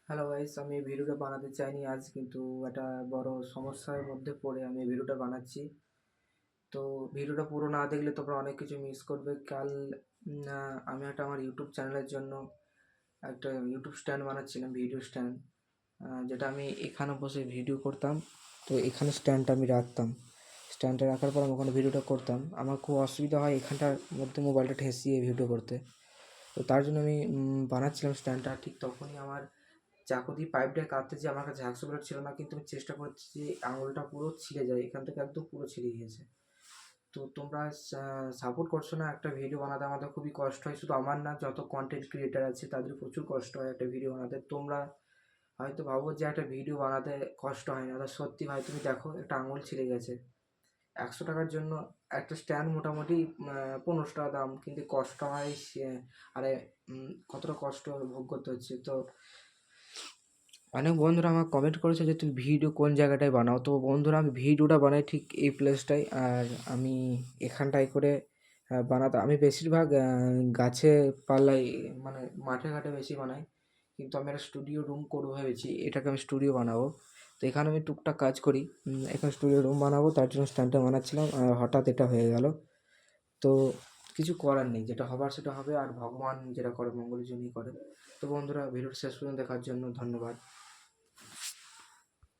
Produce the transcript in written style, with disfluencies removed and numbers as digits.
Hello guys, আমি এই ভিডিওটা বানাতে চাইনি আজ, কিন্তু একটা বড় সমস্যার মধ্যে পড়ে আমি এই ভিডিওটা বানাচ্ছি। তো ভিডিওটা পুরো না দেখলে তোমরা অনেক কিছু মিস করবে। কাল আমি আমার ইউটিউব চ্যানেলের জন্য একটা ইউটিউব স্ট্যান্ড বানাচ্ছিলাম, ভিডিও স্ট্যান্ড, যেটা আমি এখানে বসে ভিডিও করতাম। তো এখানে স্ট্যান্ডটা আমি রাখতাম, স্ট্যান্ডটা রাখার পর আমি ওখানে ভিডিওটা করতাম। আমার খুব অসুবিধা হয় এখানটার মধ্যে মোবাইলটা ঠেসিয়ে ভিডিও করতে। তো তার জন্য আমি বানাচ্ছিলাম স্ট্যান্ডটা। ঠিক তখনই আমার চাকু দিয়ে পাইপটা কাটতে যেয়ে আমার কাছে হ্যাকসো ব্লেড ছিল না, কিন্তু আমি চেষ্টা করছি যে আঙুলটা পুরো ছিঁড়ে যায়, এখান থেকে একদম পুরো ছিঁড়ে গিয়েছে। তো তোমরা সাপোর্ট করছো না। একটা ভিডিও বানাতে আমাদের খুবই কষ্ট হয়, শুধু আমার না, যত কন্টেন্ট ক্রিয়েটার আছে তাদের প্রচুর কষ্ট হয় একটা ভিডিও বানাতে। তোমরা হয়তো ভাবো যে একটা ভিডিও বানাতে কষ্ট হয় না, তা সত্যি ভাই। তুমি দেখো, একটা আঙুল ছিঁড়ে গেছে। 100 টাকার জন্য একটা স্ট্যান্ড মোটামুটি 1500 টাকা দাম, কিন্তু কষ্ট হয় আরে কতটা কষ্ট ভোগ করতে হচ্ছে। তো অনেক বন্ধুরা আমাকে কমেন্ট করেছে যে তুমি ভিডিও কোন জায়গাটায় বানাও। তো বন্ধুরা, আমি ভিডিওটা বানাই ঠিক এই প্লেসটাই, আর আমি এখানটায় করে বানাতে আমি বেশিরভাগ গাছে পাল্লাই, মানে মাঠে ঘাটে বেশি বানাই। কিন্তু আমি একটা স্টুডিও রুম করবো ভেবেছি, এটাকে আমি স্টুডিও বানাবো। তো এখানে আমি টুকটাক কাজ করি, এখানে স্টুডিও রুম বানাবো, তার জন্য স্ট্যান্ডটা বানাচ্ছিলাম। আর হঠাৎ এটা হয়ে গেল। তো কিছু করার নেই, যেটা হবার সেটা হবে, আর ভগবান যেটা করে মঙ্গলের জন্যই করে। তো বন্ধুরা, ভিডিওটা শেষ পর্যন্ত দেখার জন্য ধন্যবাদ।